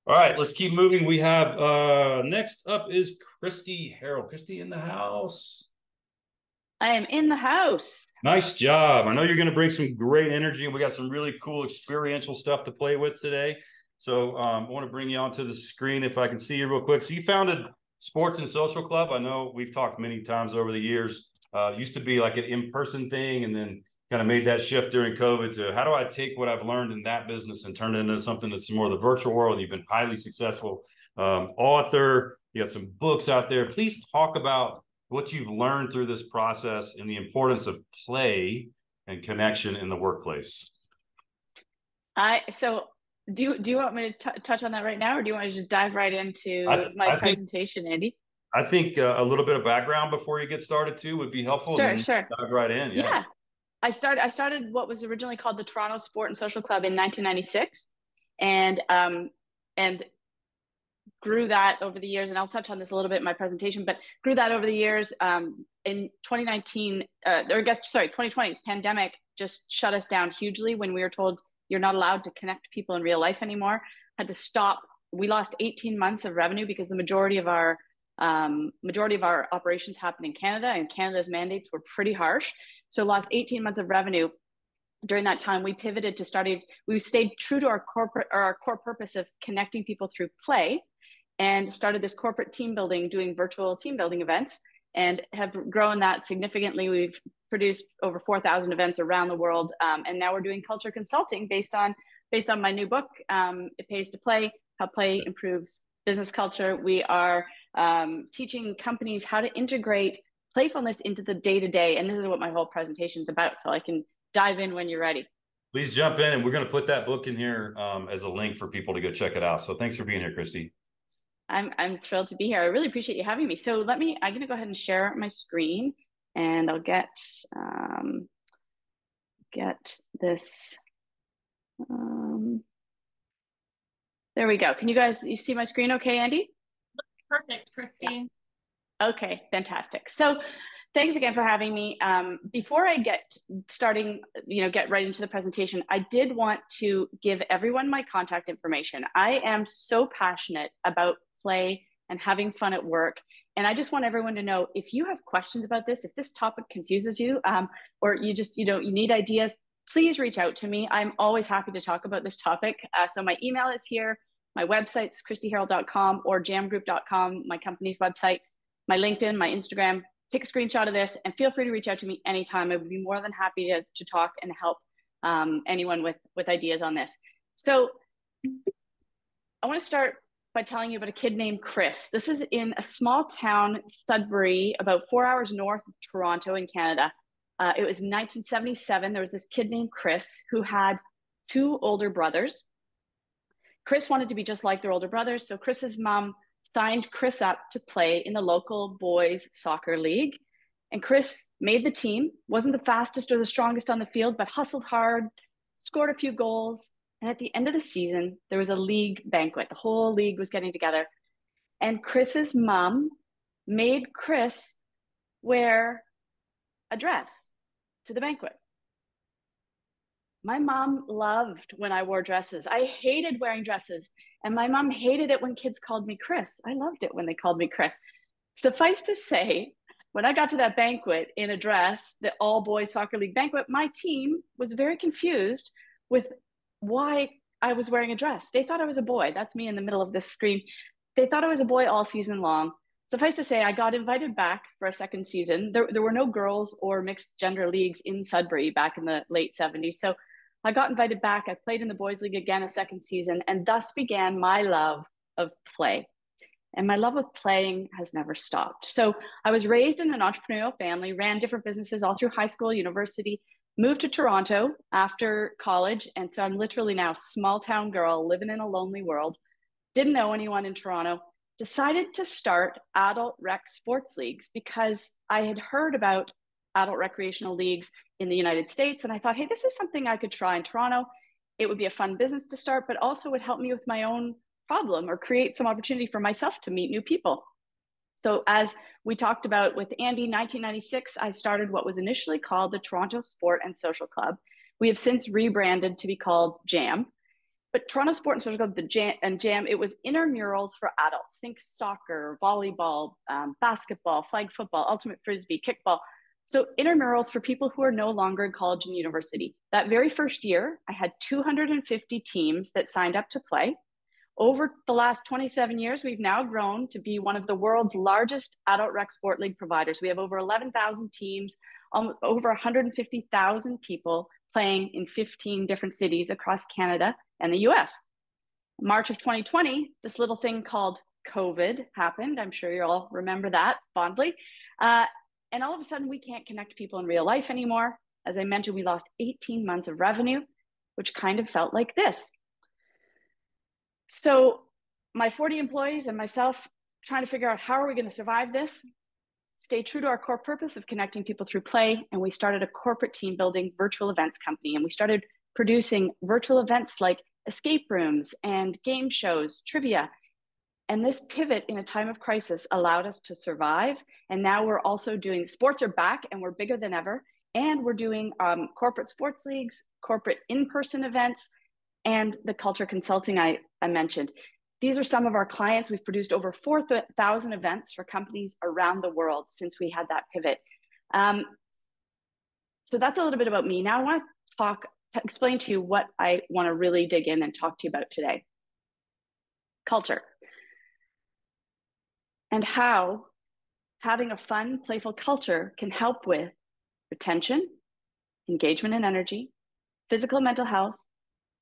All right, let's keep moving. We have next up is Kristi Herold. Kristi in the house. I am in the house. Nice job. I know you're going to bring some great energy, and we got some really cool experiential stuff to play with today. So I want to bring you onto the screen if I can see you real quick. So you founded Sports and Social Club. I know we've talked many times over the years. Used to be like an in-person thing, and then kind of made that shift during COVID to how do I take what I've learned in that business and turn it into something that's more the virtual world. You've been highly successful author. You got some books out there. Please talk about what you've learned through this process and the importance of play and connection in the workplace. So do you want me to touch on that right now, or do you want to just dive right into my I think presentation, Andy? a little bit of background before you get started too would be helpful, and Sure, then sure. dive right in. Yeah. Yes, I started what was originally called the Toronto Sport and Social Club in 1996, and grew that over the years. And I'll touch on this a little bit in my presentation, but grew that over the years. In 2019, or I guess sorry, 2020 pandemic just shut us down hugely when we were told you're not allowed to connect people in real life anymore. Had to stop. We lost 18 months of revenue because the majority of our operations happen in Canada, and Canada's mandates were pretty harsh. So lost 18 months of revenue. During that time, we pivoted to starting. We stayed true to our core purpose of connecting people through play, and started this corporate team building, doing virtual team building events, and have grown that significantly. We've produced over 4,000 events around the world, and now we're doing culture consulting based on my new book. It Pays to Play: How Play Improves Business Culture. We are teaching companies how to integrate playfulness into the day to day, and this is what my whole presentation is about. So I can dive in when you're ready. please jump in, and we're going to put that book in here as a link for people to go check it out. So thanks for being here, Kristi. I'm thrilled to be here. I really appreciate you having me. So I'm going to go ahead and share my screen, and I'll get this. Um, there we go. You see my screen okay, Andy? Perfect, Kristi. Okay, fantastic. So thanks again for having me. Before I get starting, get right into the presentation, I did want to give everyone my contact information. I am so passionate about play and having fun at work. And I just want everyone to know, if you have questions about this, if this topic confuses you, or you just, you need ideas, please reach out to me. I'm always happy to talk about this topic. So my email is here. My website's kristiherold.com or jamgroup.com, my company's website, my LinkedIn, my Instagram. Take a screenshot of this and feel free to reach out to me anytime. I would be more than happy to talk and help anyone with ideas on this. So I want to start by telling you about a kid named Chris. This is in a small town, Sudbury, about 4 hours north of Toronto in Canada. It was 1977. There was this kid named Chris who had two older brothers. Chris wanted to be just like their older brothers, so Chris's mom signed Chris up to play in the local boys soccer league. And Chris made the team, wasn't the fastest or the strongest on the field, but hustled hard, scored a few goals. And at the end of the season, there was a league banquet. The whole league was getting together. And Chris's mom made Chris wear a dress to the banquet. My mom loved when I wore dresses. I hated wearing dresses. And my mom hated it when kids called me Chris. I loved it when they called me Chris. Suffice to say, when I got to that banquet in a dress, the all boys soccer league banquet, my team was very confused with why I was wearing a dress. They thought I was a boy. That's me in the middle of this screen. They thought I was a boy all season long. Suffice to say, I got invited back for a second season. There were no girls or mixed gender leagues in Sudbury back in the late 70s. So I got invited back. I played in the boys' league again a second season, and thus began my love of play. And my love of playing has never stopped. So I was raised in an entrepreneurial family, ran different businesses all through high school, university, moved to Toronto after college. And so I'm literally now a small town girl living in a lonely world. Didn't know anyone in Toronto. Decided to start adult rec sports leagues because I had heard about adult recreational leagues in the United States. And I thought, hey, this is something I could try in Toronto. It would be a fun business to start, but also would help me with my own problem or create some opportunity for myself to meet new people. So as we talked about with Andy, 1996, I started what was initially called the Toronto Sport and Social Club. We have since rebranded to be called JAM. But Toronto Sport and Social Club, the Jam, it was intramurals for adults. Think soccer, volleyball, basketball, flag football, ultimate frisbee, kickball. So intramurals for people who are no longer in college and university. That very first year, I had 250 teams that signed up to play. Over the last 27 years, we've now grown to be one of the world's largest adult rec sport league providers. We have over 11,000 teams, over 150,000 people playing in 15 different cities across Canada and the US. March of 2020, this little thing called COVID happened. I'm sure you all remember that fondly. And all of a sudden, we can't connect people in real life anymore. As I mentioned, we lost 18 months of revenue, which kind of felt like this. So my 40 employees and myself trying to figure out how are we going to survive this, stay true to our core purpose of connecting people through play. And we started a corporate team building virtual events company. And we started producing virtual events like escape rooms and game shows, trivia. And this pivot in a time of crisis allowed us to survive. And now we're also doing, sports are back and we're bigger than ever. And we're doing corporate sports leagues, corporate in-person events, and the culture consulting I mentioned. These are some of our clients. We've produced over 4,000 events for companies around the world since we had that pivot. So that's a little bit about me. Now I want to explain to you what I want to really dig in and talk to you about today. Culture. And how having a fun, playful culture can help with retention, engagement and energy, physical and mental health,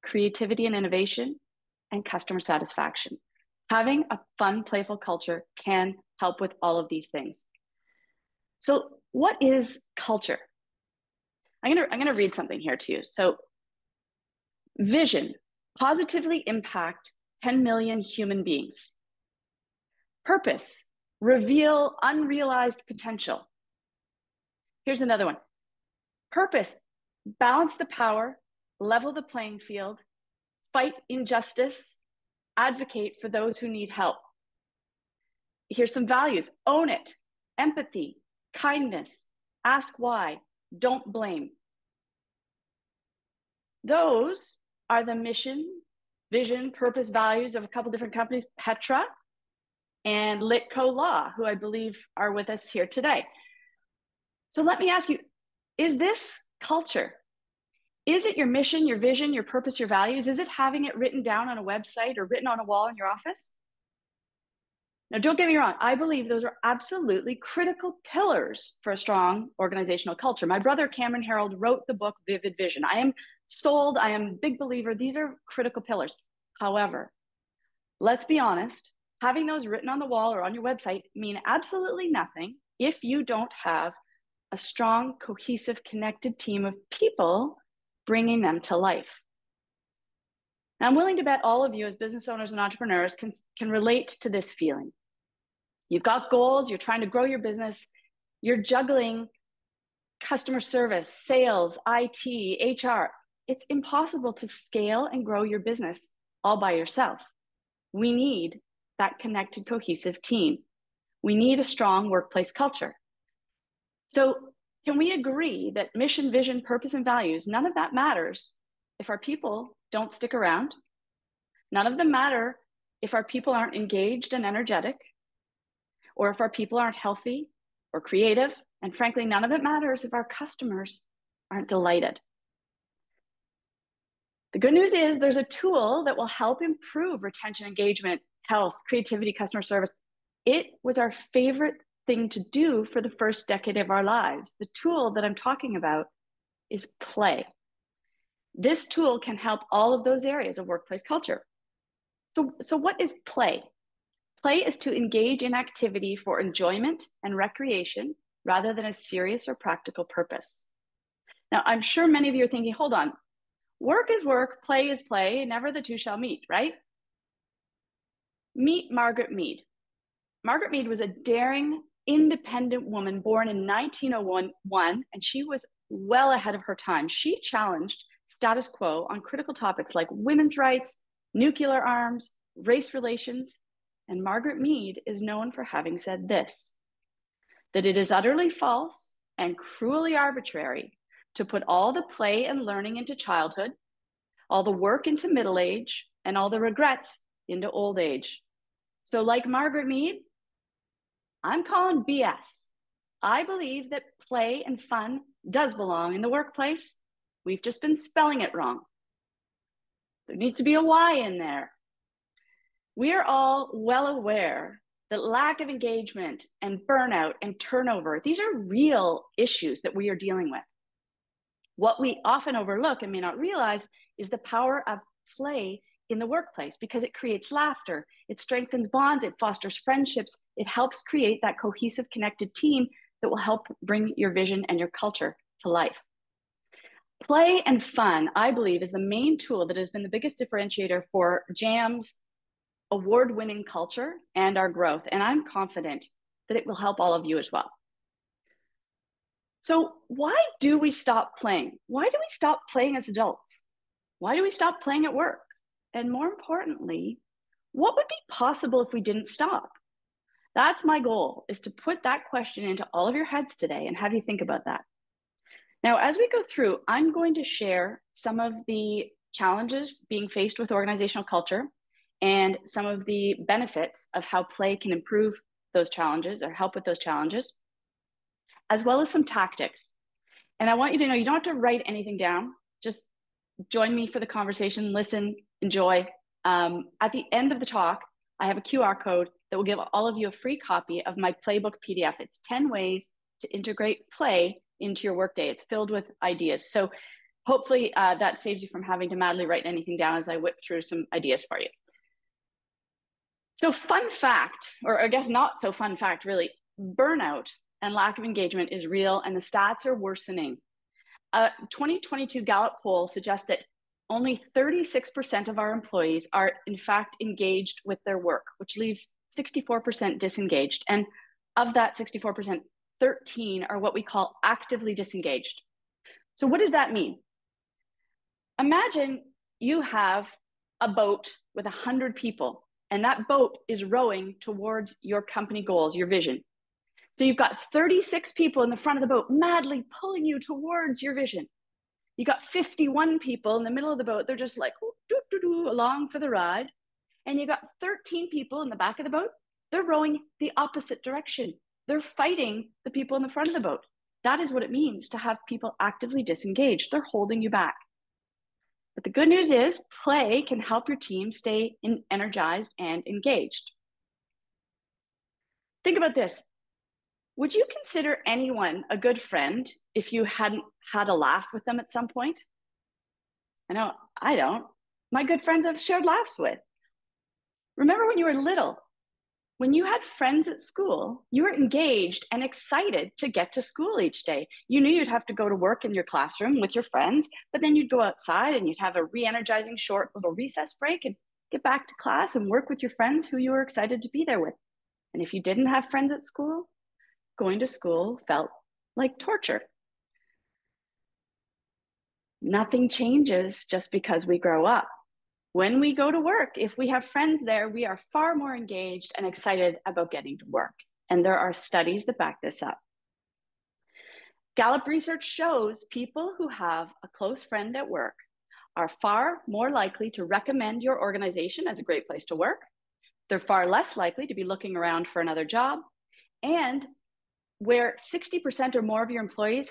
creativity and innovation, and customer satisfaction. Having a fun, playful culture can help with all of these things. So what is culture? I'm gonna read something here to you. So vision, positively impact 10 million human beings. Purpose, reveal unrealized potential. Here's another one. Purpose, balance the power, level the playing field, fight injustice, advocate for those who need help. Here's some values. Own it, empathy, kindness, ask why, don't blame. Those are the mission, vision, purpose, values of a couple different companies, Petra and Litco Law, who I believe are with us here today. So let me ask you, is this culture? Is it your mission, your vision, your purpose, your values? Is it having it written down on a website or written on a wall in your office? Now, don't get me wrong. I believe those are absolutely critical pillars for a strong organizational culture. My brother, Cameron Herold, wrote the book, Vivid Vision. I am sold. I am a big believer. These are critical pillars. However, let's be honest, having those written on the wall or on your website mean absolutely nothing if you don't have a strong, cohesive, connected team of people bringing them to life. Now, I'm willing to bet all of you as business owners and entrepreneurs can relate to this feeling. You've got goals, you're trying to grow your business, you're juggling customer service, sales, IT, HR. It's impossible to scale and grow your business all by yourself. We need that connected, cohesive team. We need a strong workplace culture. So can we agree that mission, vision, purpose, and values, none of that matters if our people don't stick around? None of them matter if our people aren't engaged and energetic, or if our people aren't healthy or creative. And frankly, none of it matters if our customers aren't delighted. The good news is there's a tool that will help improve retention, engagement, health, creativity, customer service. It was our favorite thing to do for the first decade of our lives. The tool that I'm talking about is play. This tool can help all of those areas of workplace culture. So what is play? Play is to engage in activity for enjoyment and recreation rather than a serious or practical purpose. Now, I'm sure many of you are thinking, hold on, work is work, play is play, never the two shall meet, right? Meet Margaret Mead. Margaret Mead was a daring, independent woman born in 1901, and she was well ahead of her time. She challenged status quo on critical topics like women's rights, nuclear arms, race relations, and Margaret Mead is known for having said this, that it is utterly false and cruelly arbitrary to put all the play and learning into childhood, all the work into middle age, and all the regrets into old age. So like Margaret Mead, I'm calling BS. I believe that play and fun does belong in the workplace. We've just been spelling it wrong. There needs to be a Y in there. We are all well aware that lack of engagement and burnout and turnover, these are real issues that we are dealing with. What we often overlook and may not realize is the power of play in the workplace, because it creates laughter, it strengthens bonds, it fosters friendships, it helps create that cohesive, connected team that will help bring your vision and your culture to life. Play and fun, I believe, is the main tool that has been the biggest differentiator for JAM's award-winning culture and our growth. And I'm confident that it will help all of you as well. So why do we stop playing? Why do we stop playing as adults? Why do we stop playing at work? And more importantly, what would be possible if we didn't stop? That's my goal, is to put that question into all of your heads today and have you think about that. Now, as we go through, I'm going to share some of the challenges being faced with organizational culture and some of the benefits of how play can improve those challenges or help with those challenges, as well as some tactics. And I want you to know, you don't have to write anything down. Just join me for the conversation, listen, enjoy. At the end of the talk, I have a QR code that will give all of you a free copy of my playbook PDF. It's 10 ways to integrate play into your workday. It's filled with ideas. So hopefully that saves you from having to madly write anything down as I whip through some ideas for you. So fun fact, or I guess not so fun fact really, burnout and lack of engagement is real and the stats are worsening. A 2022 Gallup poll suggests that only 36% of our employees are in fact engaged with their work, which leaves 64% disengaged. And of that 64%, 13 are what we call actively disengaged. So what does that mean? Imagine you have a boat with 100 people, and that boat is rowing towards your company goals, your vision. So you've got 36 people in the front of the boat madly pulling you towards your vision. You got 51 people in the middle of the boat. They're just like along for the ride. And you got 13 people in the back of the boat. They're rowing the opposite direction. They're fighting the people in the front of the boat. That is what it means to have people actively disengaged. They're holding you back. But the good news is play can help your team stay energized and engaged. Think about this. Would you consider anyone a good friend if you hadn't had a laugh with them at some point? I know I don't. My good friends I've shared laughs with. Remember when you were little? When you had friends at school, you were engaged and excited to get to school each day. You knew you'd have to go to work in your classroom with your friends, but then you'd go outside and you'd have a re-energizing short little recess break and get back to class and work with your friends who you were excited to be there with. And if you didn't have friends at school, going to school felt like torture. Nothing changes just because we grow up. When we go to work, if we have friends there, we are far more engaged and excited about getting to work. And there are studies that back this up. Gallup research shows people who have a close friend at work are far more likely to recommend your organization as a great place to work. They're far less likely to be looking around for another job. And where 60% or more of your employees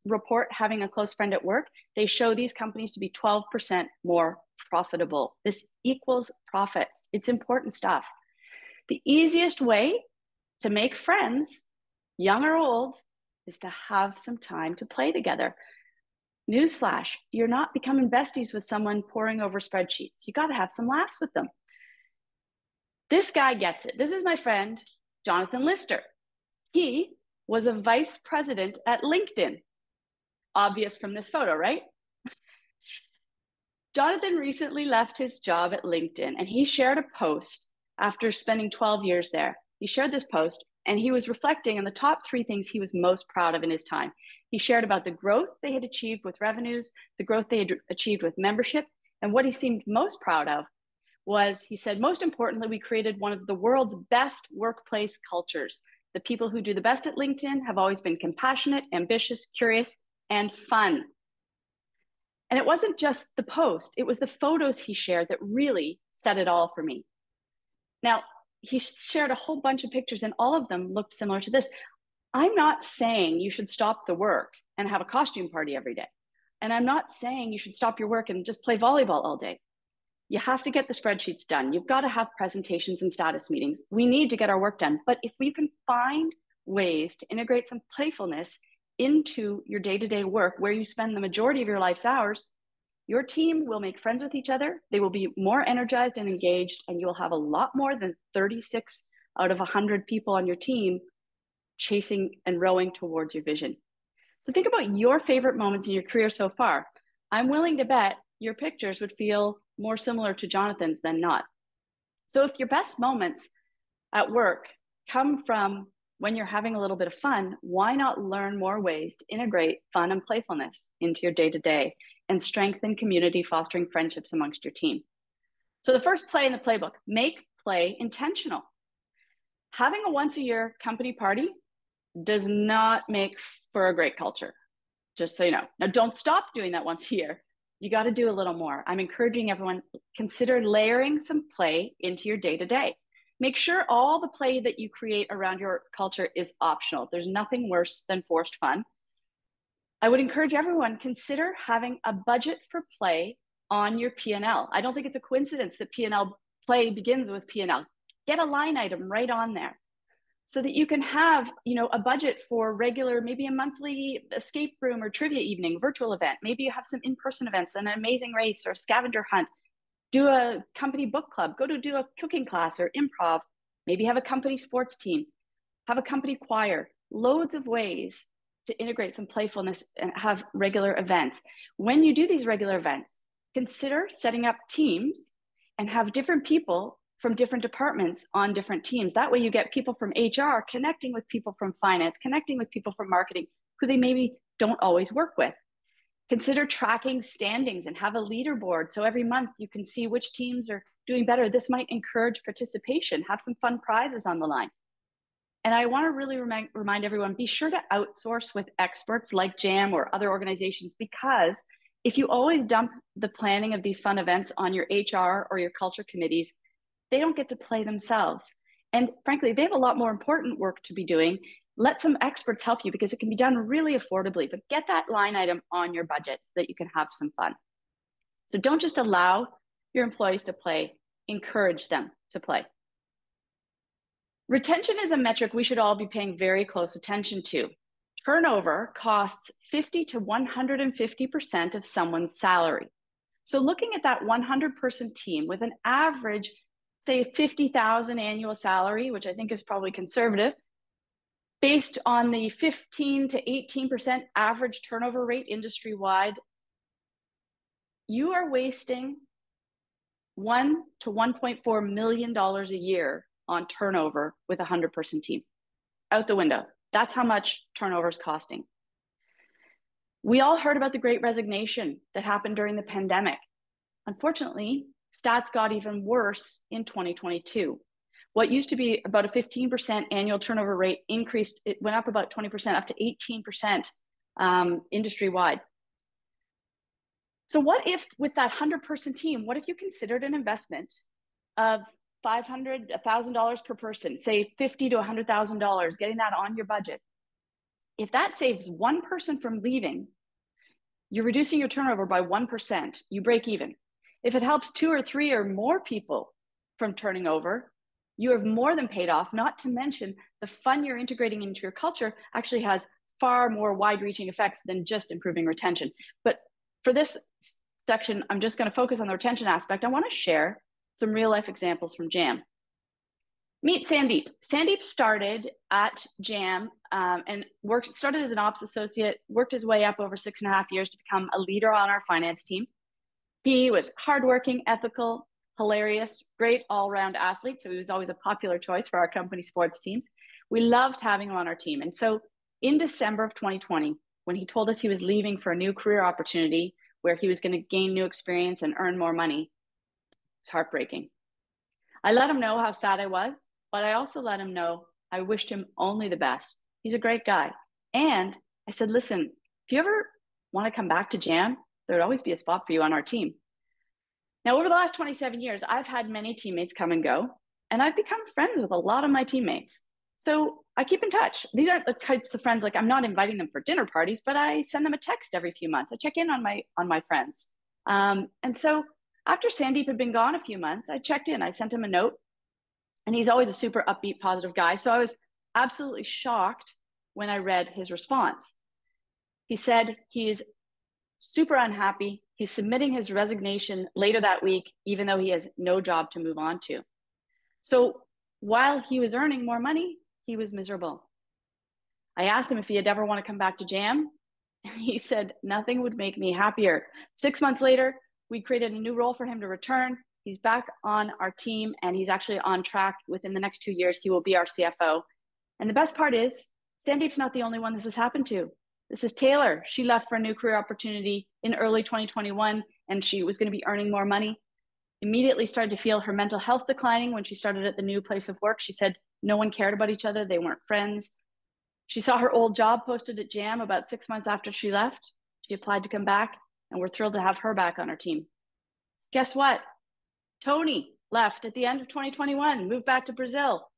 report having a close friend at work, they show these companies to be 12% more profitable. This equals profits. It's important stuff. The easiest way to make friends, young or old, is to have some time to play together. Newsflash, you're not becoming besties with someone poring over spreadsheets. You got to have some laughs with them. This guy gets it. This is my friend, Jonathan Lister. He was a vice president at LinkedIn. Obvious from this photo, right? Jonathan recently left his job at LinkedIn and he shared a post after spending 12 years there. He shared this post and he was reflecting on the top 3 things he was most proud of in his time. He shared about the growth they had achieved with revenues, the growth they had achieved with membership, and what he seemed most proud of was, he said, most importantly, we created one of the world's best workplace cultures. The people who do the best at LinkedIn have always been compassionate, ambitious, curious, and fun. And it wasn't just the post, it was the photos he shared that really said it all for me. Now, he shared a whole bunch of pictures and all of them looked similar to this. I'm not saying you should stop the work and have a costume party every day. And I'm not saying you should stop your work and just play volleyball all day. You have to get the spreadsheets done. You've got to have presentations and status meetings. We need to get our work done. But if we can find ways to integrate some playfulness into your day-to-day work where you spend the majority of your life's hours, your team will make friends with each other. They will be more energized and engaged, and you'll have a lot more than 36 out of 100 people on your team chasing and rowing towards your vision. So think about your favorite moments in your career so far. I'm willing to bet your pictures would feel more similar to Jonathan's than not. So if your best moments at work come from when you're having a little bit of fun, why not learn more ways to integrate fun and playfulness into your day-to-day and strengthen community, fostering friendships amongst your team? So the first play in the playbook, make play intentional. Having a once-a-year company party does not make for a great culture, just so you know. Now, don't stop doing that once a year. You got to do a little more. I'm encouraging everyone, consider layering some play into your day-to-day. Make sure all the play that you create around your culture is optional. There's nothing worse than forced fun. I would encourage everyone, consider having a budget for play on your P&L. I don't think it's a coincidence that P&L play begins with P&L. Get a line item right on there so that you can have, a budget for regular, maybe a monthly escape room or trivia evening, virtual event. Maybe you have some in-person events, an amazing race or scavenger hunt. Do a company book club, go to do a cooking class or improv, maybe have a company sports team, have a company choir, loads of ways to integrate some playfulness and have regular events. When you do these regular events, consider setting up teams and have different people from different departments on different teams. That way you get people from HR connecting with people from finance, connecting with people from marketing who they maybe don't always work with. Consider tracking standings and have a leaderboard. So every month you can see which teams are doing better. This might encourage participation, have some fun prizes on the line. And I want to really remind everyone, be sure to outsource with experts like JAM or other organizations, because if you always dump the planning of these fun events on your HR or your culture committees, they don't get to play themselves. And frankly, they have a lot more important work to be doing. Let some experts help you because it can be done really affordably, but get that line item on your budget so that you can have some fun. So don't just allow your employees to play, encourage them to play. Retention is a metric we should all be paying very close attention to. Turnover costs 50 to 150% of someone's salary. So looking at that 100-person team with an average, say, $50,000 annual salary, which I think is probably conservative, based on the 15 to 18% average turnover rate industry-wide, you are wasting $1 to $1.4 million a year on turnover with a 100-person team. Out the window. That's how much turnover is costing. We all heard about the Great Resignation that happened during the pandemic. Unfortunately, stats got even worse in 2022. What used to be about a 15% annual turnover rate increased, it went up about 20%, up to 18% industry-wide. So what if with that 100-person team, what if you considered an investment of $500, $1,000 per person, say $50,000 to $100,000, getting that on your budget? If that saves one person from leaving, you're reducing your turnover by 1%, you break even. If it helps 2 or 3 or more people from turning over, you have more than paid off, not to mention the fun you're integrating into your culture actually has far more wide-reaching effects than just improving retention. But for this section, I'm just going to focus on the retention aspect. I want to share some real-life examples from JAM. Meet Sandeep. Sandeep started at JAM and started as an ops associate, worked his way up over 6.5 years to become a leader on our finance team. He was hardworking, ethical, hilarious, great all-round athlete. So he was always a popular choice for our company sports teams. We loved having him on our team. And so in December of 2020, when he told us he was leaving for a new career opportunity where he was going to gain new experience and earn more money, it's heartbreaking. I let him know how sad I was, but I also let him know I wished him only the best. He's a great guy. And I said, listen, if you ever want to come back to JAM, there would always be a spot for you on our team. Now, over the last 27 years, I've had many teammates come and go, and I've become friends with a lot of my teammates. So I keep in touch. These aren't the types of friends, like I'm not inviting them for dinner parties, but I send them a text every few months. I check in on my friends. And so after Sandeep had been gone a few months, I checked in, I sent him a note, and he's always a super upbeat, positive guy. So I was absolutely shocked when I read his response. He said he's super unhappy. He's submitting his resignation later that week, even though he has no job to move on to. So while he was earning more money, he was miserable. I asked him if he'd ever want to come back to Jam. And he said, nothing would make me happier. 6 months later, we created a new role for him to return. He's back on our team, and he's actually on track. Within the next 2 years, he will be our CFO. And the best part is, Sandeep's not the only one this has happened to. This is Taylor. She left for a new career opportunity in early 2021, and she was going to be earning more money. Immediately started to feel her mental health declining when she started at the new place of work. She said no one cared about each other. They weren't friends. She saw her old job posted at Jam about 6 months after she left. She applied to come back, and we're thrilled to have her back on our team. Guess what? Tony left at the end of 2021, moved back to Brazil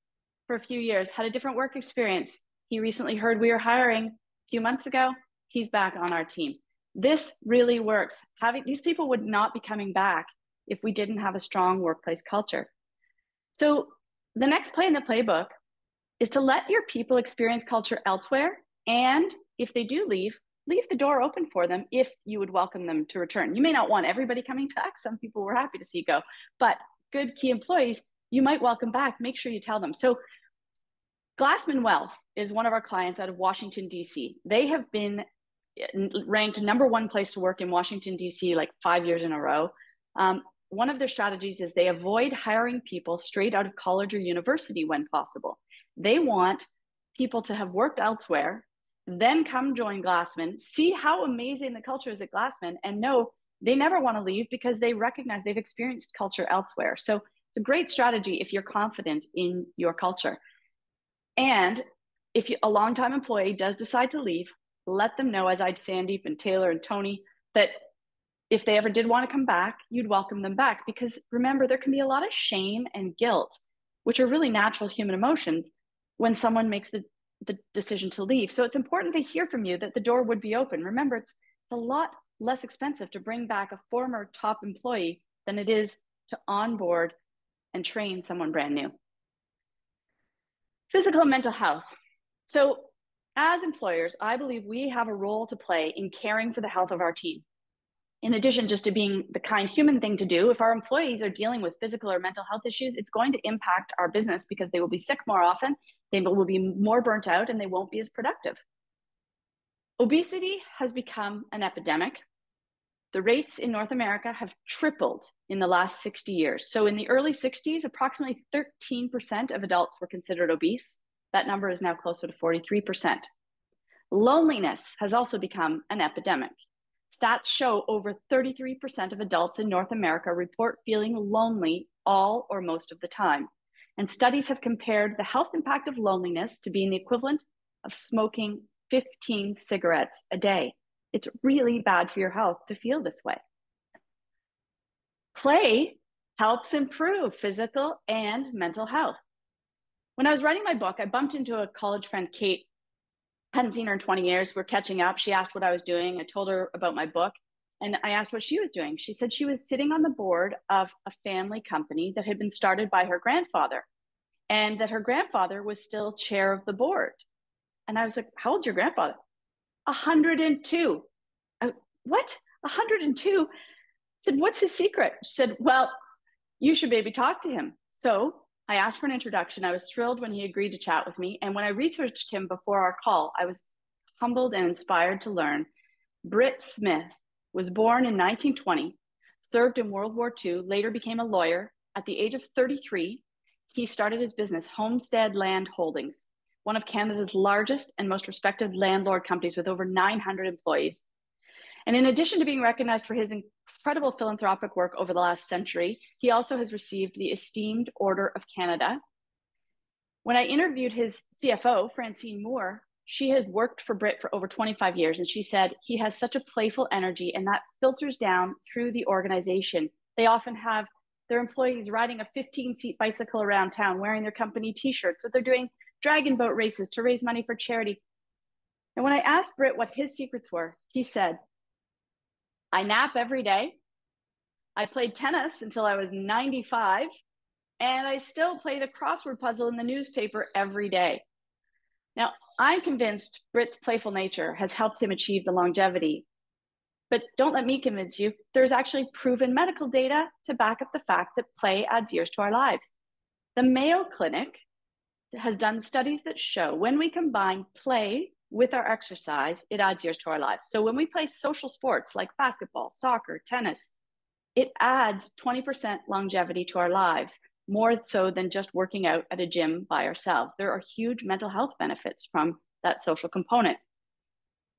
for a few years, had a different work experience. He recently heard we were hiring a few months ago. He's back on our team. This really works. These people would not be coming back if we didn't have a strong workplace culture. So the next play in the playbook is to let your people experience culture elsewhere. And if they do leave the door open for them if you would welcome them to return. You may not want everybody coming back. Some people were happy to see go, but good key employees, you might welcome back. Make sure you tell them. So Glassman Wealth is one of our clients out of Washington, D.C. They have been ranked #1 place to work in Washington, D.C. like 5 years in a row. One of their strategies is they avoid hiring people straight out of college or university when possible. They want people to have worked elsewhere, then come join Glassman, see how amazing the culture is at Glassman, and know they never want to leave because they recognize they've experienced culture elsewhere. So it's a great strategy if you're confident in your culture. And if a longtime employee does decide to leave, let them know, as I did Sandeep and Taylor and Tony, that if they ever did want to come back, you'd welcome them back. Because remember, there can be a lot of shame and guilt, which are really natural human emotions, when someone makes the decision to leave. So it's important to hear from you that the door would be open. Remember, it's a lot less expensive to bring back a former top employee than it is to onboard and train someone brand new. Physical and mental health. So as employers, I believe we have a role to play in caring for the health of our team. In addition just to being the kind human thing to do, if our employees are dealing with physical or mental health issues, it's going to impact our business because they will be sick more often, they will be more burnt out, and they won't be as productive. Obesity has become an epidemic. The rates in North America have tripled in the last 60 years. So in the early 60s, approximately 13% of adults were considered obese. That number is now closer to 43%. Loneliness has also become an epidemic. Stats show over 33% of adults in North America report feeling lonely all or most of the time. And studies have compared the health impact of loneliness to being the equivalent of smoking 15 cigarettes a day. It's really bad for your health to feel this way. Play helps improve physical and mental health. When I was writing my book, I bumped into a college friend, Kate. Hadn't seen her in 20 years. We're catching up. She asked what I was doing. I told her about my book, and I asked what she was doing. She said she was sitting on the board of a family company that had been started by her grandfather, and that her grandfather was still chair of the board. And I was like, how old's your grandfather? 102. What? 102? I said, what's his secret? She said, well, you should maybe talk to him. So I asked for an introduction. I was thrilled when he agreed to chat with me. And when I researched him before our call, I was humbled and inspired to learn. Britt Smith was born in 1920, served in World War II, later became a lawyer. At the age of 33, he started his business, Homestead Land Holdings, one of Canada's largest and most respected landlord companies with over 900 employees. And in addition to being recognized for his incredible philanthropic work over the last century, he also has received the Esteemed Order of Canada. When I interviewed his CFO, Francine Moore, She has worked for Britt for over 25 years, and she said he has such a playful energy, and that filters down through the organization. They often have their employees riding a 15-seat bicycle around town wearing their company t-shirts, so they're doing dragon boat races to raise money for charity. And when I asked Britt what his secrets were, he said, I nap every day. I played tennis until I was 95, and I still play the crossword puzzle in the newspaper every day. Now, I'm convinced Britt's playful nature has helped him achieve the longevity. But don't let me convince you. There's actually proven medical data to back up the fact that play adds years to our lives. The Mayo Clinic has done studies that show when we combine play with our exercise, it adds years to our lives. So when we play social sports like basketball, soccer, tennis, it adds 20% longevity to our lives, more so than just working out at a gym by ourselves. There are huge mental health benefits from that social component.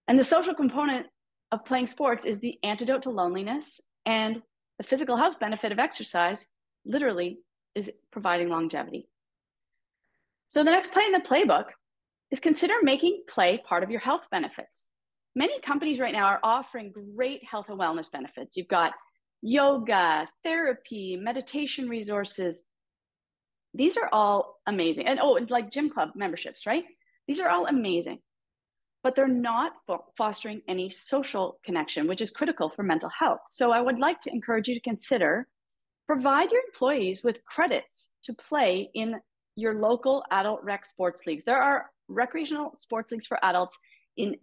And the social component of playing sports is the antidote to loneliness, and the physical health benefit of exercise literally is providing longevity. So the next play in the playbook is consider making play part of your health benefits. Many companies right now are offering great health and wellness benefits. You've got yoga, therapy, meditation resources. These are all amazing. And like gym club memberships, right? These are all amazing, but they're not fostering any social connection, which is critical for mental health. So I would like to encourage you to consider provide your employees with credits to play in your local adult rec sports leagues. There are recreational sports leagues for adults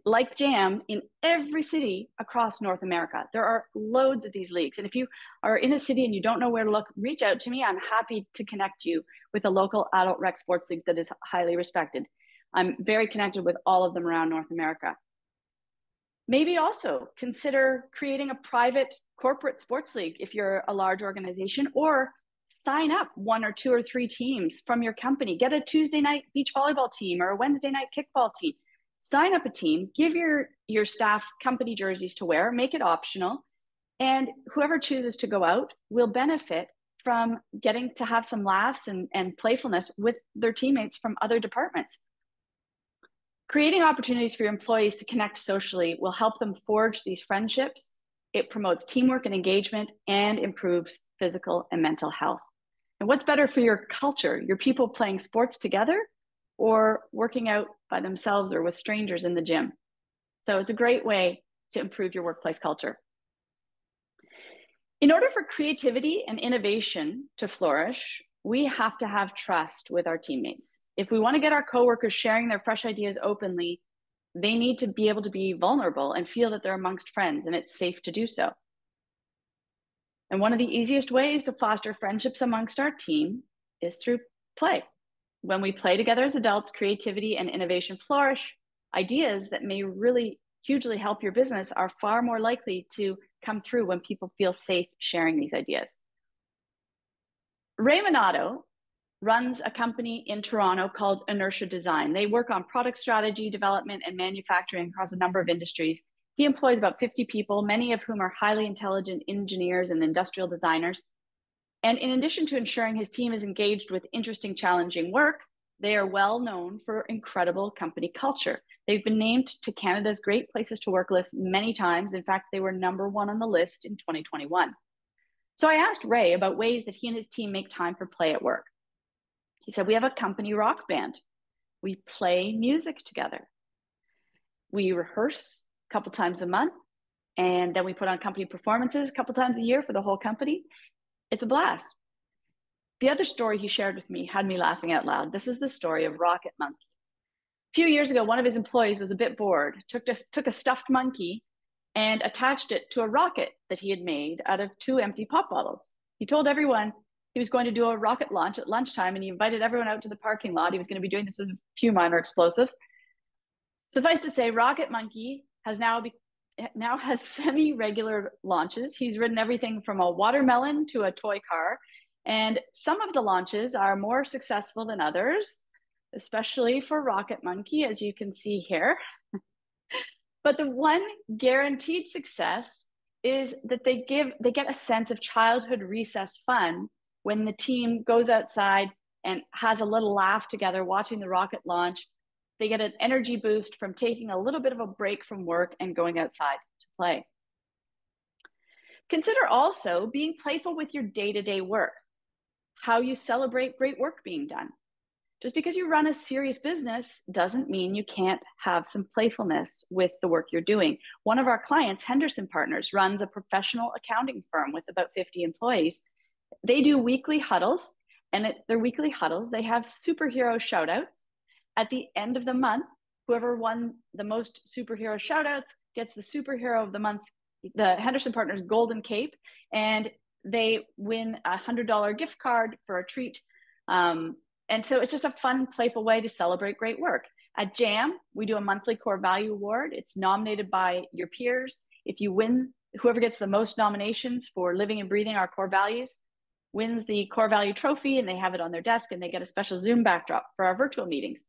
like JAM in every city across North America. There are loads of these leagues. And if you are in a city and you don't know where to look, reach out to me. I'm happy to connect you with a local adult rec sports league that is highly respected. I'm very connected with all of them around North America. Maybe also consider creating a private corporate sports league if you're a large organization, or sign up 1 or 2 or 3 teams from your company. Get a Tuesday night beach volleyball team or a Wednesday night kickball team. Sign up a team, give your staff company jerseys to wear, make it optional, and whoever chooses to go out will benefit from getting to have some laughs and playfulness with their teammates from other departments. Creating opportunities for your employees to connect socially will help them forge these friendships. It promotes teamwork and engagement and improves physical and mental health. And what's better for your culture, your people playing sports together or working out by themselves or with strangers in the gym? So it's a great way to improve your workplace culture. In order for creativity and innovation to flourish, we have to have trust with our teammates. If we want to get our coworkers sharing their fresh ideas openly, they need to be able to be vulnerable and feel that they're amongst friends and it's safe to do so. And one of the easiest ways to foster friendships amongst our team is through play. When we play together as adults, creativity and innovation flourish. Ideas that may really hugely help your business are far more likely to come through when people feel safe sharing these ideas. Ray Minato runs a company in Toronto called Inertia Design. They work on product strategy, development, and manufacturing across a number of industries. He employs about 50 people, many of whom are highly intelligent engineers and industrial designers. And in addition to ensuring his team is engaged with interesting, challenging work, they are well known for incredible company culture. They've been named to Canada's Great Places to Work list many times. In fact, they were #1 on the list in 2021. So I asked Ray about ways that he and his team make time for play at work. He said, we have a company rock band. We play music together. We rehearse a couple times a month, and then we put on company performances a couple times a year for the whole company. It's a blast. The other story he shared with me had me laughing out loud. This is the story of Rocket Monkey. A few years ago, one of his employees was a bit bored, took a stuffed monkey and attached it to a rocket that he had made out of 2 empty pop bottles. He told everyone he was going to do a rocket launch at lunchtime, and he invited everyone out to the parking lot. He was going to be doing this with a few minor explosives. Suffice to say, Rocket Monkey now has semi-regular launches. He's ridden everything from a watermelon to a toy car, and some of the launches are more successful than others, especially for Rocket Monkey, as you can see here. But the one guaranteed success is that they get a sense of childhood recess fun when the team goes outside and has a little laugh together watching the rocket launch. They get an energy boost from taking a little bit of a break from work and going outside to play. Consider also being playful with your day-to-day work, how you celebrate great work being done. Just because you run a serious business doesn't mean you can't have some playfulness with the work you're doing. One of our clients, Henderson Partners, runs a professional accounting firm with about 50 employees. They do weekly huddles, and at their weekly huddles, they have superhero shout-outs. At the end of the month, whoever won the most superhero shout-outs gets the superhero of the month, the Henderson Partners Golden Cape, and they win a $100 gift card for a treat. And so it's just a fun, playful way to celebrate great work. At JAM, we do a monthly core value award. It's nominated by your peers. If you win, whoever gets the most nominations for living and breathing our core values wins the core value trophy, and they have it on their desk, and they get a special Zoom backdrop for our virtual meetings.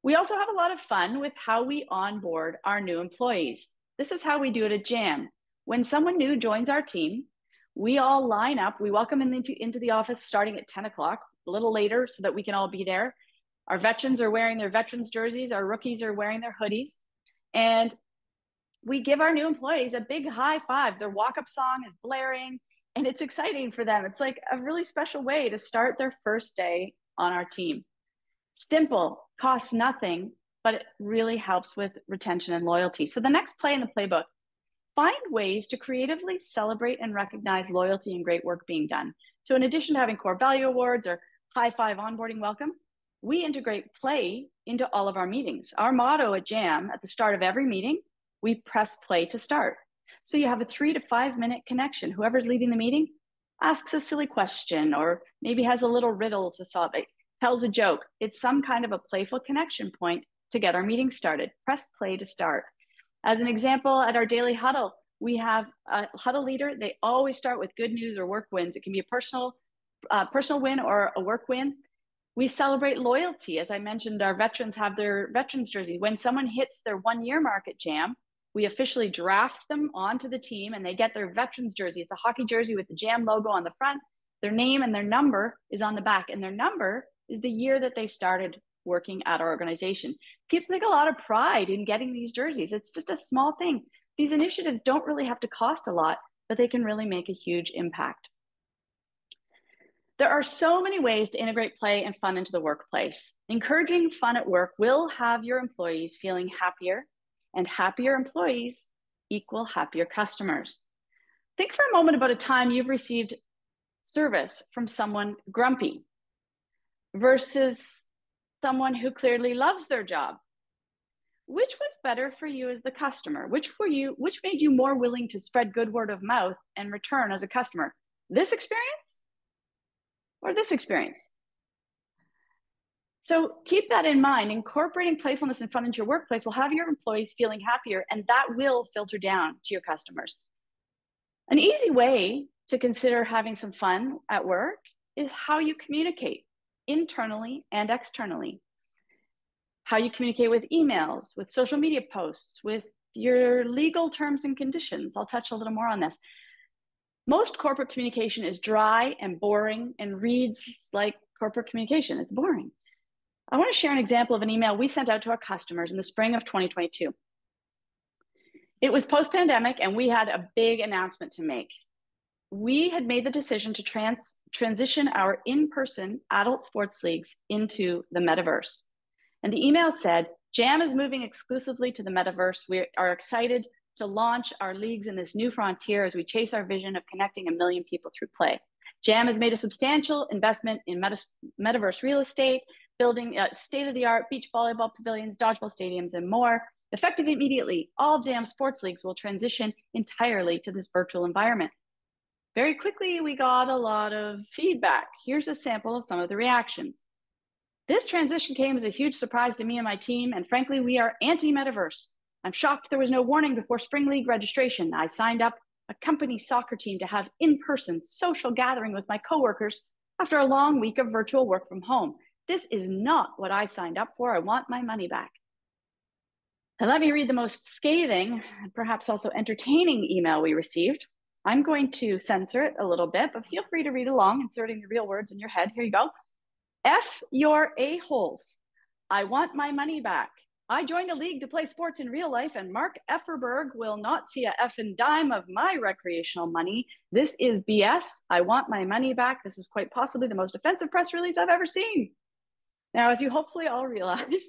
We also have a lot of fun with how we onboard our new employees. This is how we do it at JAM. When someone new joins our team, we all line up. We welcome them into the office starting at 10 o'clock, a little later so that we can all be there. Our veterans are wearing their veterans jerseys. Our rookies are wearing their hoodies. And we give our new employees a big high five. Their walk-up song is blaring, and it's exciting for them. It's like a really special way to start their first day on our team. Simple, costs nothing, but it really helps with retention and loyalty. So the next play in the playbook, find ways to creatively celebrate and recognize loyalty and great work being done. So in addition to having core value awards or high five onboarding welcome, we integrate play into all of our meetings. Our motto at JAM, at the start of every meeting, we press play to start. So you have a 3 to 5 minute connection. Whoever's leading the meeting asks a silly question or maybe has a little riddle to solve. It tells a joke. It's some kind of a playful connection point to get our meeting started. Press play to start. As an example, at our daily huddle, we have a huddle leader. They always start with good news or work wins. It can be a personal win or a work win. We celebrate loyalty. As I mentioned, our veterans have their veterans jersey. When someone hits their 1 year mark at JAM, we officially draft them onto the team and they get their veterans jersey. It's a hockey jersey with the JAM logo on the front. Their name and their number is on the back, and their number is the year that they started working at our organization. People take a lot of pride in getting these jerseys. It's just a small thing. These initiatives don't really have to cost a lot, but they can really make a huge impact. There are so many ways to integrate play and fun into the workplace. Encouraging fun at work will have your employees feeling happier, and happier employees equal happier customers. Think for a moment about a time you've received service from someone grumpy versus someone who clearly loves their job. Which was better for you as the customer? Which made you more willing to spread good word of mouth and return as a customer? This experience or this experience? So keep that in mind. Incorporating playfulness and fun into your workplace will have your employees feeling happier, and that will filter down to your customers. An easy way to consider having some fun at work is how you communicate internally and externally. How you communicate with emails, with social media posts, with your legal terms and conditions. I'll touch a little more on this. Most corporate communication is dry and boring and reads like corporate communication. It's boring. I want to share an example of an email we sent out to our customers in the spring of 2022. It was post-pandemic and we had a big announcement to make. We had made the decision to transition our in-person adult sports leagues into the metaverse. And the email said, JAM is moving exclusively to the metaverse. We are excited to launch our leagues in this new frontier as we chase our vision of connecting 1 million people through play. JAM has made a substantial investment in metaverse real estate, building state-of-the-art beach volleyball pavilions, dodgeball stadiums, and more. Effective immediately, all JAM sports leagues will transition entirely to this virtual environment. Very quickly, we got a lot of feedback. Here's a sample of some of the reactions. This transition came as a huge surprise to me and my team, and frankly, we are anti-metaverse. I'm shocked there was no warning before spring league registration. I signed up a company soccer team to have in-person social gathering with my coworkers after a long week of virtual work from home. This is not what I signed up for. I want my money back. And let me read the most scathing, and perhaps also entertaining email we received. I'm going to censor it a little bit, but feel free to read along, inserting the real words in your head. Here you go. F your a-holes. I want my money back. I joined a league to play sports in real life, and Mark Efferberg will not see a effing dime of my recreational money. This is BS. I want my money back. This is quite possibly the most offensive press release I've ever seen. Now, as you hopefully all realize,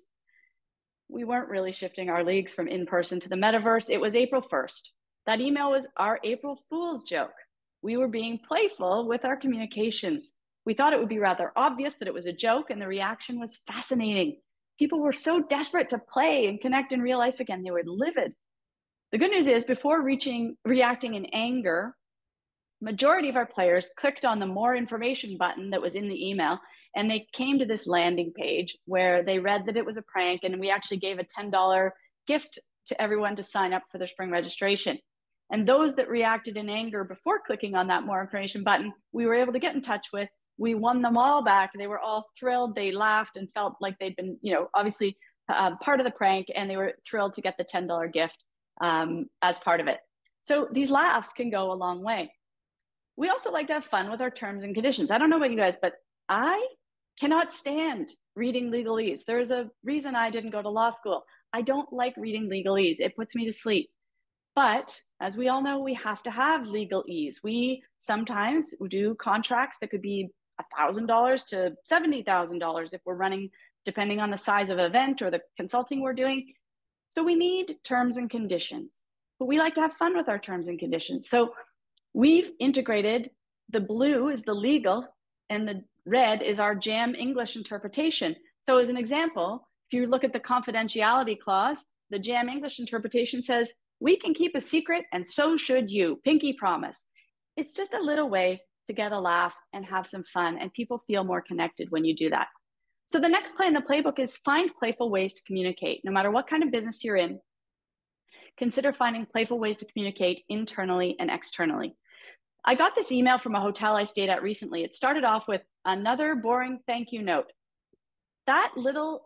we weren't really shifting our leagues from in-person to the metaverse. It was April 1st. That email was our April Fool's joke. We were being playful with our communications. We thought it would be rather obvious that it was a joke, and the reaction was fascinating. People were so desperate to play and connect in real life again. They were livid. The good news is, before reacting in anger, majority of our players clicked on the more information button that was in the email, and they came to this landing page where they read that it was a prank, and we actually gave a $10 gift to everyone to sign up for their spring registration. And those that reacted in anger before clicking on that more information button, we were able to get in touch with. We won them all back. They were all thrilled. They laughed and felt like they'd been, obviously part of the prank, and they were thrilled to get the $10 gift as part of it. So these laughs can go a long way. We also like to have fun with our terms and conditions. I don't know about you guys, but I cannot stand reading legalese. There's a reason I didn't go to law school. I don't like reading legalese. It puts me to sleep. But as we all know, we have to have legalese. We sometimes do contracts that could be $1,000 to $70,000 if we're running, depending on the size of event or the consulting we're doing. So we need terms and conditions, but we like to have fun with our terms and conditions. So we've integrated, the blue is the legal and the red is our jam English interpretation. So as an example, if you look at the confidentiality clause, the jam English interpretation says, we can keep a secret and so should you, pinky promise. It's just a little way to get a laugh and have some fun, and people feel more connected when you do that. So the next play in the playbook is find playful ways to communicate. No matter what kind of business you're in, consider finding playful ways to communicate internally and externally. I got this email from a hotel I stayed at recently. It started off with another boring thank you note. That little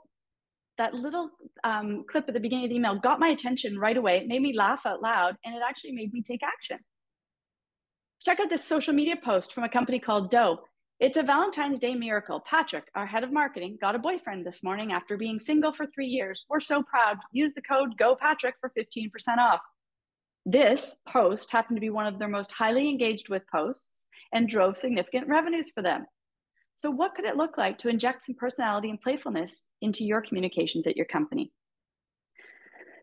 clip at the beginning of the email got my attention right away. It made me laugh out loud, and it actually made me take action. Check out this social media post from a company called Doe. It's a Valentine's Day miracle. Patrick, our head of marketing, got a boyfriend this morning after being single for 3 years. We're so proud. Use the code GOPatrick for 15% off. This post happened to be one of their most highly engaged with posts and drove significant revenues for them. So what could it look like to inject some personality and playfulness into your communications at your company?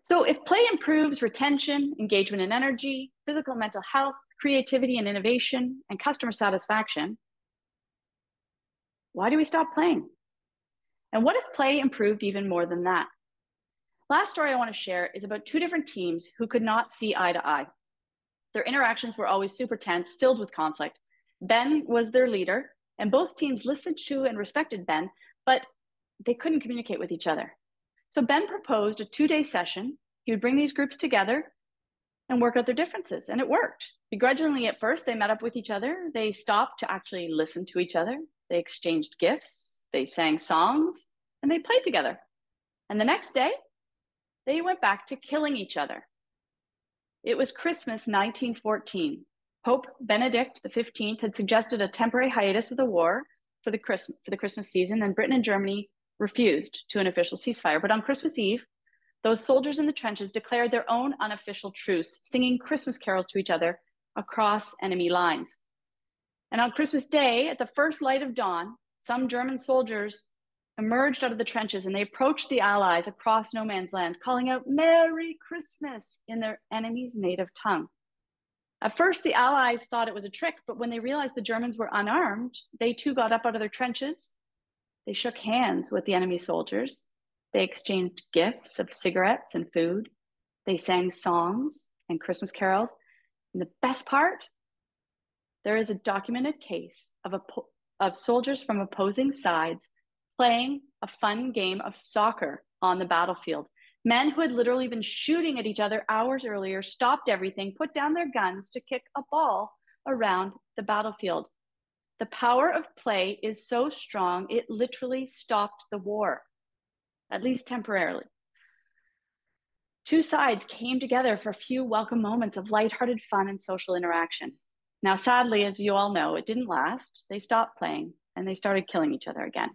So if play improves retention, engagement and energy, physical and mental health, creativity and innovation, and customer satisfaction, why do we stop playing? And what if play improved even more than that? Last story I want to share is about 2 different teams who could not see eye to eye. Their interactions were always super tense, filled with conflict. Ben was their leader, and both teams listened to and respected Ben, but they couldn't communicate with each other. So Ben proposed a 2-day session. He would bring these groups together and work out their differences, and it worked. Begrudgingly at first, they met up with each other. They stopped to actually listen to each other. They exchanged gifts, they sang songs, and they played together. And the next day, they went back to killing each other. It was Christmas 1914. Pope Benedict XV had suggested a temporary hiatus of the war for the Christmas season, and Britain and Germany refused to an official ceasefire. But on Christmas Eve, those soldiers in the trenches declared their own unofficial truce, singing Christmas carols to each other across enemy lines. And on Christmas Day, at the first light of dawn, some German soldiers emerged out of the trenches and they approached the Allies across no man's land, calling out "Merry Christmas" in their enemy's native tongue. At first, the Allies thought it was a trick, but when they realized the Germans were unarmed, they too got up out of their trenches. They shook hands with the enemy soldiers. They exchanged gifts of cigarettes and food. They sang songs and Christmas carols. And the best part, there is a documented case of soldiers from opposing sides playing a fun game of soccer on the battlefield. Men who had literally been shooting at each other hours earlier stopped everything, put down their guns to kick a ball around the battlefield. The power of play is so strong, it literally stopped the war, at least temporarily. 2 sides came together for a few welcome moments of lighthearted fun and social interaction. Now, sadly, as you all know, it didn't last. They stopped playing and they started killing each other again.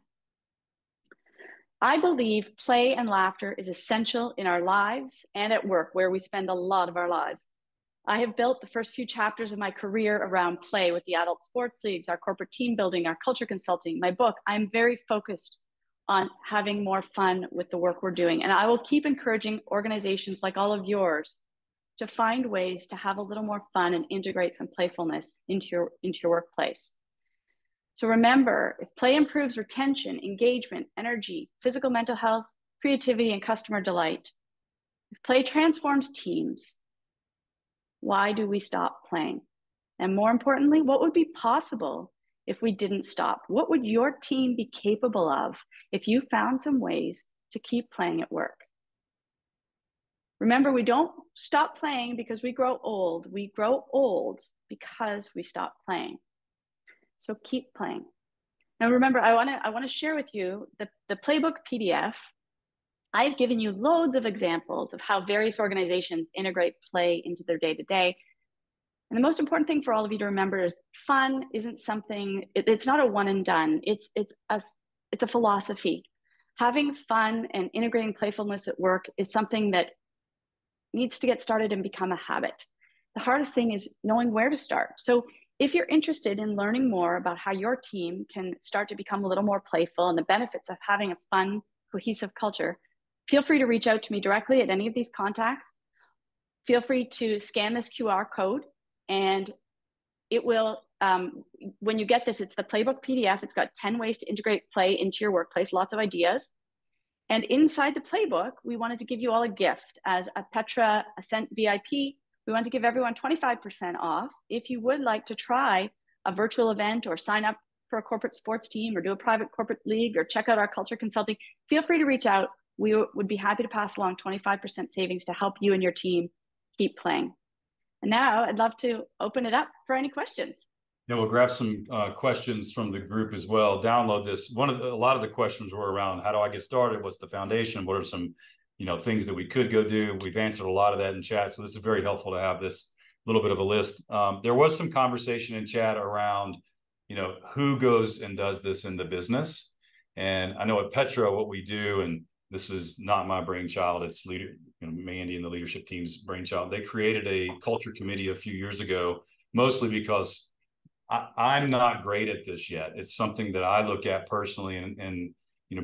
I believe play and laughter is essential in our lives and at work, where we spend a lot of our lives. I have built the first few chapters of my career around play with the adult sports leagues, our corporate team building, our culture consulting, my book. I'm very focused on having more fun with the work we're doing. And I will keep encouraging organizations like all of yours to find ways to have a little more fun and integrate some playfulness into your workplace. So remember, if play improves retention, engagement, energy, physical, mental health, creativity, and customer delight, if play transforms teams, why do we stop playing? And more importantly, what would be possible if we didn't stop? What would your team be capable of if you found some ways to keep playing at work? Remember, we don't stop playing because we grow old. We grow old because we stop playing. So keep playing. Now, remember, I want to share with you the playbook PDF. I've given you loads of examples of how various organizations integrate play into their day-to-day. And the most important thing for all of you to remember is fun isn't something, it's not a one and done. It's a philosophy. Having fun and integrating playfulness at work is something that needs to get started and become a habit. The hardest thing is knowing where to start. So if you're interested in learning more about how your team can start to become a little more playful and the benefits of having a fun, cohesive culture, feel free to reach out to me directly at any of these contacts. Feel free to scan this QR code, and it will, when you get this, it's the playbook PDF. It's got 10 ways to integrate play into your workplace, lots of ideas. And inside the playbook, we wanted to give you all a gift. As a Petra Ascent VIP, we want to give everyone 25% off. If you would like to try a virtual event or sign up for a corporate sports team or do a private corporate league or check out our culture consulting, feel free to reach out. We would be happy to pass along 25% savings to help you and your team keep playing. And now I'd love to open it up for any questions. Yeah, we'll grab some questions from the group as well. Download this. A lot of the questions were around how do I get started? What's the foundation? What are some things that we could go do? We've answered a lot of that in chat, so this is very helpful to have this little bit of a list. There was some conversation in chat around who goes and does this in the business, and I know at Petra what we do, and this is not my brainchild. It's Mandy and the leadership team's brainchild. They created a culture committee a few years ago, mostly because I'm not great at this yet. It's something that I look at personally and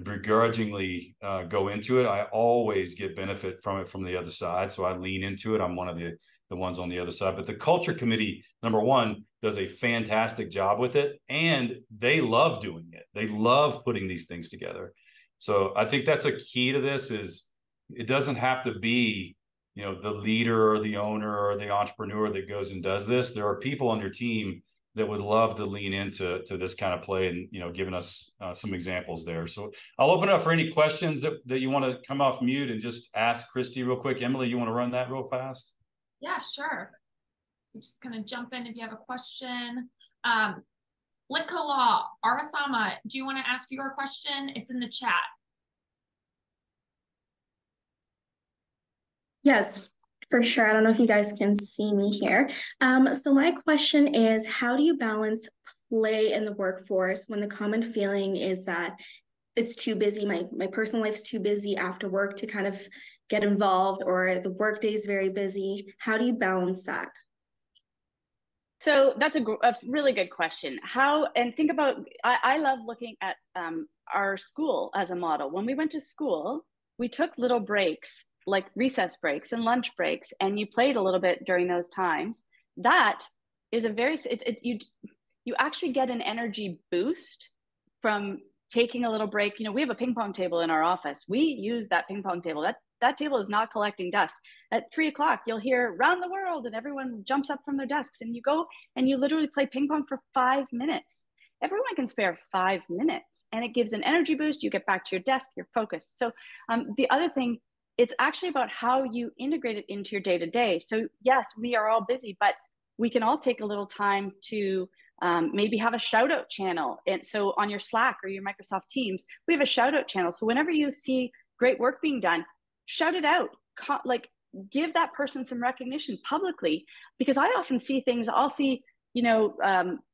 begrudgingly go into it. I always get benefit from it from the other side, so I lean into it. I'm one of the ones on the other side. But the culture committee, number one, does a fantastic job with it, and they love doing it. They love putting these things together. So I think that's a key to this. Is it doesn't have to be the leader or the owner or the entrepreneur that goes and does this. There are people on your team that would love to lean into this kind of play, and giving us some examples there. So I'll open it up for any questions that you want to come off mute and just ask Kristi real quick. Emily, you want to run that real fast? Yeah, sure. I'm just going to jump in if you have a question. Litko Law, Arasama, do you want to ask your question? It's in the chat. Yes, for sure. I don't know if you guys can see me here. So my question is, how do you balance play in the workforce when the common feeling is that it's too busy, my personal life's too busy after work to kind of get involved, or the workday is very busy? How do you balance that? So that's a really good question. Think about, I love looking at our school as a model. When we went to school, we took little breaks, like recess breaks and lunch breaks, and you played a little bit during those times. That is you actually get an energy boost from taking a little break. We have a ping pong table in our office. We use that ping pong table. That table is not collecting dust. At 3 o'clock, you'll hear "Round the World," and everyone jumps up from their desks, and you go and you literally play ping pong for 5 minutes. Everyone can spare 5 minutes, and it gives an energy boost. You get back to your desk, you're focused. So the other thing, it's actually about how you integrate it into your day-to-day. So yes, we are all busy, but we can all take a little time to maybe have a shout out channel. And so on your Slack or your Microsoft Teams, we have a shout out channel. So whenever you see great work being done, shout it out, give that person some recognition publicly, because I often see things, I'll see,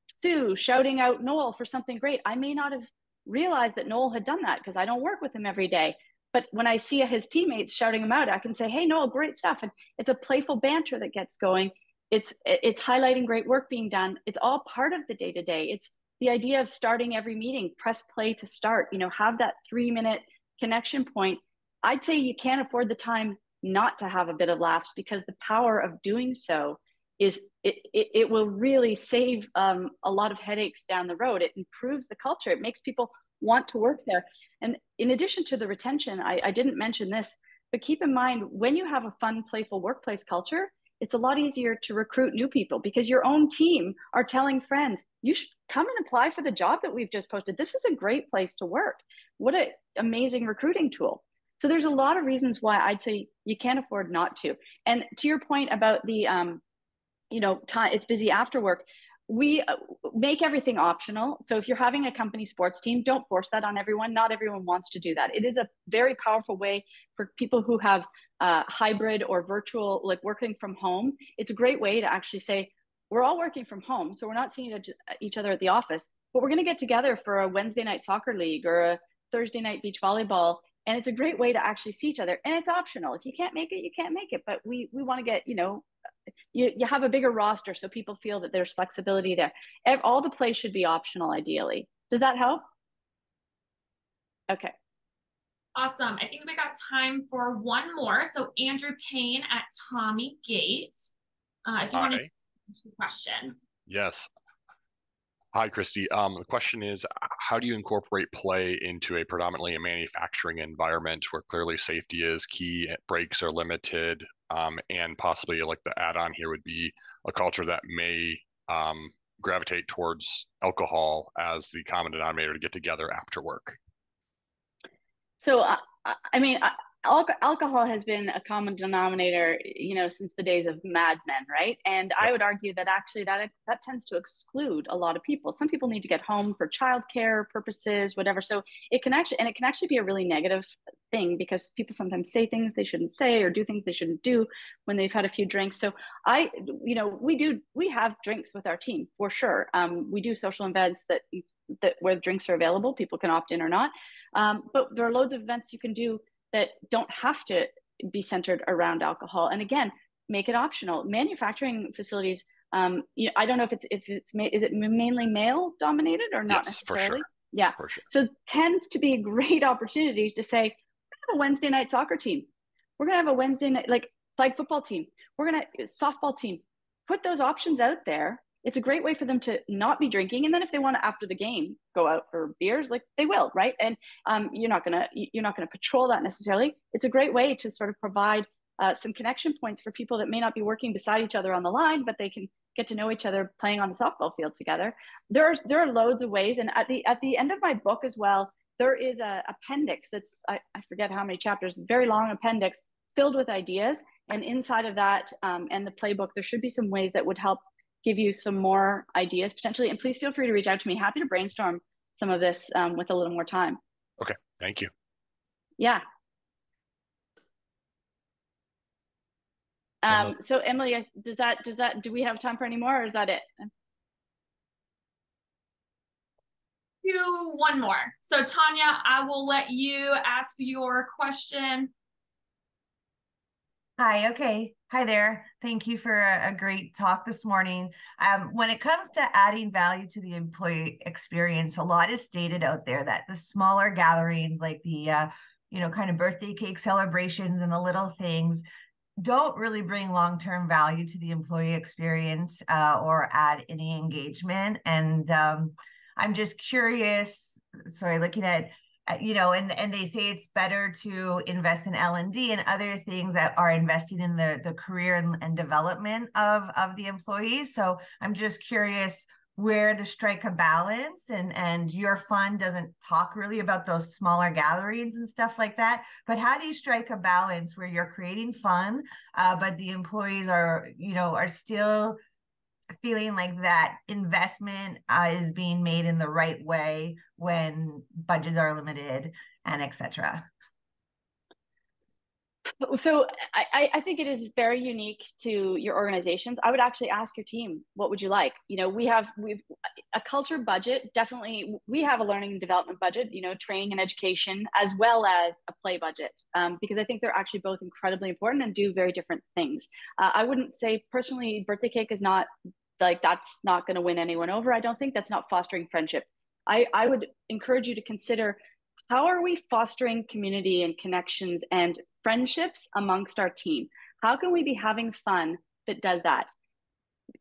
Sue shouting out Noel for something great. I may not have realize that Noel had done that because I don't work with him every day. But when I see his teammates shouting him out, I can say, hey, Noel, great stuff. And it's a playful banter that gets going. It's highlighting great work being done. It's all part of the day-to-day. It's the idea of starting every meeting, press play to start, have that 3-minute connection point. I'd say you can't afford the time not to have a bit of laughs, because the power of doing so is it will really save a lot of headaches down the road. It improves the culture. It makes people want to work there. And in addition to the retention, I didn't mention this, but keep in mind, when you have a fun, playful workplace culture, it's a lot easier to recruit new people, because your own team are telling friends, you should come and apply for the job that we've just posted. This is a great place to work. What an amazing recruiting tool. So there's a lot of reasons why I'd say you can't afford not to. And to your point about the, time, it's busy after work. We make everything optional. So if you're having a company sports team, don't force that on everyone. Not everyone wants to do that. It is a very powerful way for people who have hybrid or virtual, like working from home. It's a great way to actually say, we're all working from home, so we're not seeing each other at the office, but we're going to get together for a Wednesday night soccer league or a Thursday night beach volleyball. And it's a great way to actually see each other. And it's optional. If you can't make it, you can't make it. But we want to get, you have a bigger roster so people feel that there's flexibility there. All the play should be optional, ideally. Does that help? Okay. Awesome. I think we got time for one more. So Andrew Payne at Tommy Gate. If you want to ask a question. Yes. Hi, Kristi. The question is, how do you incorporate play into a predominantly a manufacturing environment where clearly safety is key, breaks are limited, and possibly like the add-on here would be a culture that may gravitate towards alcohol as the common denominator to get together after work? So, alcohol has been a common denominator, since the days of Mad Men, right? And I would argue that actually that tends to exclude a lot of people. Some people need to get home for childcare purposes, whatever. So it can actually be a really negative thing, because people sometimes say things they shouldn't say or do things they shouldn't do when they've had a few drinks. So we have drinks with our team for sure. We do social events that where drinks are available. People can opt in or not. But there are loads of events you can do that don't have to be centered around alcohol. And again, make it optional. Manufacturing facilities, I don't know if is it mainly male dominated or not necessarily? For sure. Yeah. For sure. So tends to be a great opportunity to say, we're gonna have a Wednesday night soccer team. We're gonna have a Wednesday night like flag football team. We're gonna softball team. Put those options out there. It's a great way for them to not be drinking. And then if they want to, after the game, go out for beers, like they will, right? And you're not gonna patrol that necessarily. It's a great way to sort of provide some connection points for people that may not be working beside each other on the line, but they can get to know each other playing on the softball field together. There are loads of ways. And at the end of my book as well, there is a appendix that's, I forget how many chapters, very long appendix filled with ideas. And inside of that and the playbook, there should be some ways that would help give you some more ideas potentially. And please feel free to reach out to me. Happy to brainstorm some of this with a little more time. Okay, thank you. Yeah. So Emily, do we have time for any more, or is that it? Do one more. So Tanya, I will let you ask your question. Hi, okay. Hi there. Thank you for a great talk this morning. When it comes to adding value to the employee experience, a lot is stated out there that the smaller gatherings, like the kind of birthday cake celebrations and the little things, don't really bring long-term value to the employee experience or add any engagement. And I'm just curious, looking at and they say it's better to invest in L&D and other things that are investing in the career and development of the employees. So I'm just curious where to strike a balance, and your fund doesn't talk really about those smaller gatherings and stuff like that, but how do you strike a balance where you're creating fun, but the employees are still feeling like that investment is being made in the right way when budgets are limited and etc. So I think it is very unique to your organizations. I would actually ask your team, what would you like? You know, we've a culture budget. Definitely, we have a learning and development budget, you know, training and education, as well as a play budget, because I think they're actually both incredibly important and do very different things. I wouldn't say personally, birthday cake is not like, that's not going to win anyone over. I don't think that's not fostering friendship. I would encourage you to consider, how are we fostering community and connections and friendships amongst our team? How can we be having fun that does that?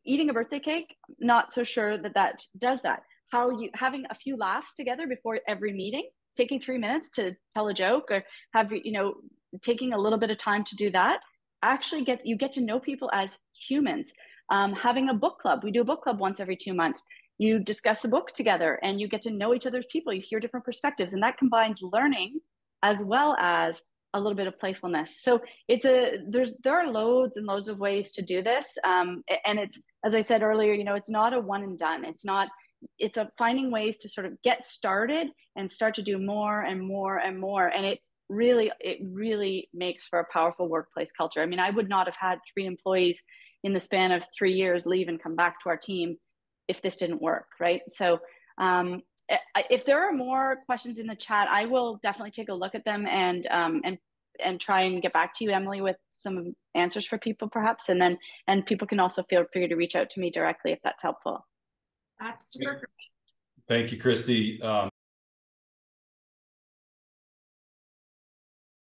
Eating a birthday cake, not so sure that that does that. How are you having a few laughs together before every meeting, taking 3 minutes to tell a joke, or have, you know, taking a little bit of time to do that? Actually get to know people as humans. Having a book club. We do a book club once every 2 months. You discuss a book together and you get to know each other's people. You hear different perspectives, and that combines learning as well as a little bit of playfulness. So there are loads and loads of ways to do this. And it's, as I said earlier, you know, it's not a one and done. It's a finding ways to sort of get started and start to do more and more and more. And it really makes for a powerful workplace culture. I mean, I would not have had 3 employees in the span of 3 years leave and come back to our team if this didn't work, right? So if there are more questions in the chat, I will definitely take a look at them and try and get back to you, Emily, with some answers for people perhaps. And people can also feel free to reach out to me directly if that's helpful. That's super great. Thank you, Kristi.